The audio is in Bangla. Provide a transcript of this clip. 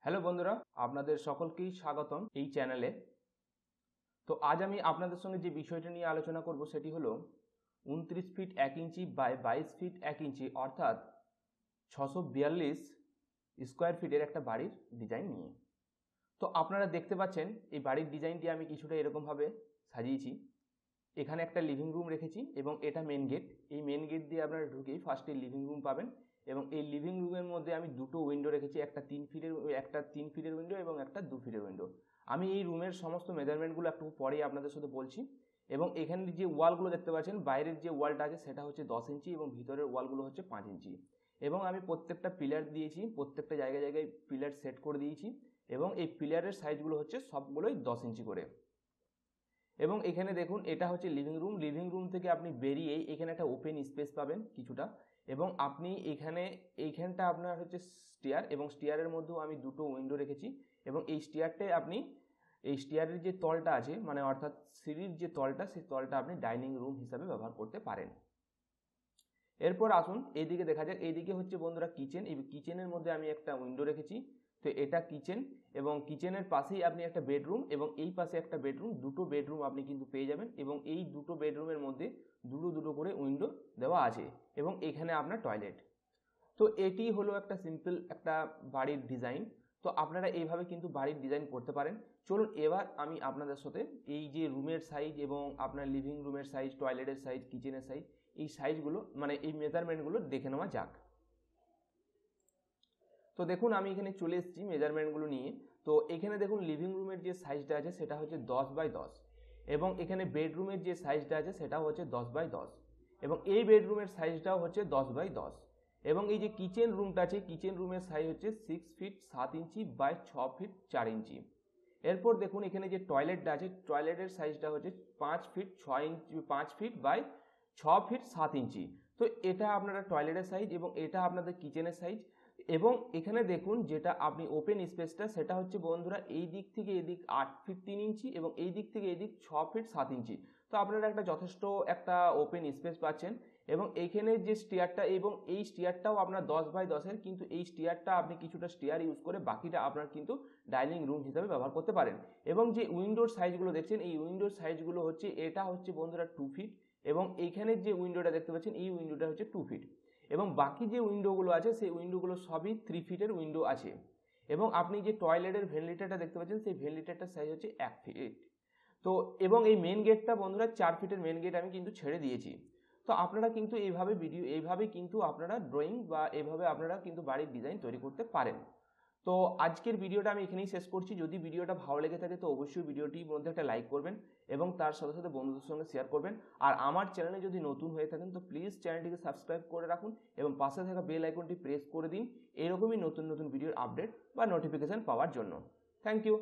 হ্যালো বন্ধুরা, আপনাদের সকলকেই স্বাগতম এই চ্যানেলে। তো আজ আমি আপনাদের সঙ্গে যে বিষয়টা নিয়ে আলোচনা করব সেটি হলো 29 ফিট 1 ইঞ্চি বাই 22 ফিট 1 ইঞ্চি অর্থাৎ 642 স্কোয়ার ফিটের একটা বাড়ির ডিজাইন নিয়ে। তো আপনারা দেখতে পাচ্ছেন এই বাড়ির ডিজাইনটি আমি কিছুটা এরকমভাবে সাজিয়েছি। এখানে একটা লিভিং রুম রেখেছি এবং এটা মেন গেট। এই মেন গেট দিয়ে আপনারা ঢুকেই ফার্স্টে লিভিং রুম পাবেন এবং এই লিভিং রুমের মধ্যে আমি দুটো উইন্ডো রেখেছি, একটা 3 ফিটের উইন্ডো এবং একটা 2 ফিটের উইন্ডো। আমি এই রুমের সমস্ত মেজারমেন্টগুলো একটু পরেই আপনাদের সাথে বলছি। এবং এখানে যে ওয়ালগুলো দেখতে পাচ্ছেন, বাইরের যে ওয়ালটা আছে সেটা হচ্ছে 10 ইঞ্চি এবং ভিতরের ওয়ালগুলো হচ্ছে 5 ইঞ্চি। এবং আমি প্রত্যেকটা পিলার দিয়েছি, প্রত্যেকটা জায়গায় জায়গায় পিলার সেট করে দিয়েছি এবং এই পিলারের সাইজগুলো হচ্ছে সবগুলোই 10 ইঞ্চি করে। এবং এখানে দেখুন এটা হচ্ছে লিভিং রুম। লিভিং রুম থেকে আপনি বেরিয়ে এখানে একটা ওপেন স্পেস পাবেন কিছুটা, এবং আপনি এইখানটা আপনার হচ্ছে স্টেয়ার, এবং স্টেয়ারের মধ্যেও আমি দুটো উইন্ডো রেখেছি এবং এই স্টেয়ারটায় আপনি এই স্টেয়ারের যে তলটা আছে মানে অর্থাৎ সিঁড়ির যে তলটা, সেই তলটা আপনি ডাইনিং রুম হিসাবে ব্যবহার করতে পারেন। এরপর আসুন এইদিকে দেখা যাক। এইদিকে হচ্ছে বন্ধুরা কিচেন। এই কিচেনের মধ্যে আমি একটা উইন্ডো রেখেছি। তো এটা কিচেন এবং কিচেনের পাশেই আপনি একটা বেডরুম এবং এই পাশে একটা বেডরুম, দুটো বেডরুম আপনি কিন্তু পেয়ে যাবেন এবং এই দুটো বেডরুমের মধ্যে দুটো দুটো করে উইন্ডো দেওয়া আছে এবং এখানে আপনার টয়লেট। তো এটি হলো একটা সিম্পল একটা বাড়ির ডিজাইন। তো আপনারা এইভাবে কিন্তু বাড়ির ডিজাইন করতে পারেন। চলুন এবার আমি আপনাদের সাথে এই যে রুমের সাইজ এবং আপনার লিভিং রুমের সাইজ, টয়লেটের সাইজ, কিচেনের সাইজ, এই সাইজগুলো মানে এই মেজারমেন্টগুলো দেখে নেওয়া যাক। তো দেখুন আমি এখানে চলে এসেছি মেজারমেন্টগুলো নিয়ে। তো এখানে দেখুন লিভিং রুমের যে সাইজটা আছে সেটা হচ্ছে 10x10 এবং এখানে বেডরুমের যে সাইজটা আছে সেটা হচ্ছে 10x10 এবং এই বেডরুমের সাইজটাও হচ্ছে 10x10 এবং এই যে কিচেন রুমটা আছে, কিচেন রুমের সাইজ হচ্ছে 6 ফিট 7 ইঞ্চি বাই 6 ফিট 4 ইঞ্চি। এরপর দেখুন এখানে যে টয়লেটটা আছে, টয়লেটের সাইজটা হচ্ছে 5 feet 6 inch 5 feet by 6 feet 7 inch. তো এটা আপনারা টয়লেটের সাইজ এবং এটা আপনাদের কিচেনের সাইজ। এবং এখানে দেখুন যেটা আপনি ওপেন স্পেসটা সেটা হচ্ছে বন্ধুরা এই দিক থেকে এদিক 8 ফিট 3 ইঞ্চি এবং এই দিক থেকে এদিক 6 ফিট 7 ইঞ্চি। তো আপনারা একটা যথেষ্ট একটা ওপেন স্পেস পাচ্ছেন এবং এইখানে যে স্টেয়ারটা এবং এই স্টেয়ারটাও আপনার 10x10-এর, কিন্তু এই স্টেয়ারটা আপনি কিছুটা স্টেয়ার ইউজ করে বাকিটা আপনার কিন্তু ডাইনিং রুম হিসাবে ব্যবহার করতে পারেন। এবং যে উইন্ডোর সাইজগুলো দেখছেন এই উইন্ডোর সাইজগুলো হচ্ছে এটা হচ্ছে বন্ধুরা 2 ফিট এবং এইখানে যে উইন্ডোটা দেখতে পাচ্ছেন এই উইন্ডোটা হচ্ছে 2 ফিট এবং বাকি যে উইন্ডোগুলো আছে সেই উইন্ডোগুলো সবই 3 ফিটের উইন্ডো আছে। এবং আপনি যে টয়লেটের ভেন্টিলেটরটা দেখতে পাচ্ছেন সেই ভেন্টিলেটরটার সাইজ হচ্ছে 1 ফিট। তো এবং এই মেন গেটটা বন্ধুরা 4 ফিটের মেন গেট আমি কিন্তু ছেড়ে দিয়েছি। তো আপনারা কিন্তু এইভাবে কিন্তু আপনারা ড্রয়িং বা এইভাবে আপনারা কিন্তু বাড়ির ডিজাইন তৈরি করতে পারেন। তো আজকের ভিডিওটা আমি এখানেই শেষ করছি। যদি ভিডিওটা ভালো লেগে থাকে তো অবশ্যই ভিডিওটির মধ্যে একটা লাইক করবেন এবং তার সাথে সাথে বন্ধুদের সঙ্গে শেয়ার করবেন। আর আমার চ্যানেলে যদি নতুন হয়ে থাকেন তো প্লিজ চ্যানেলটিকে সাবস্ক্রাইব করে রাখুন এবং পাশে থাকা বেল আইকনটি প্রেস করে দিন এরকমই নতুন নতুন ভিডিওর আপডেট বা নোটিফিকেশন পাওয়ার জন্য। Thank you.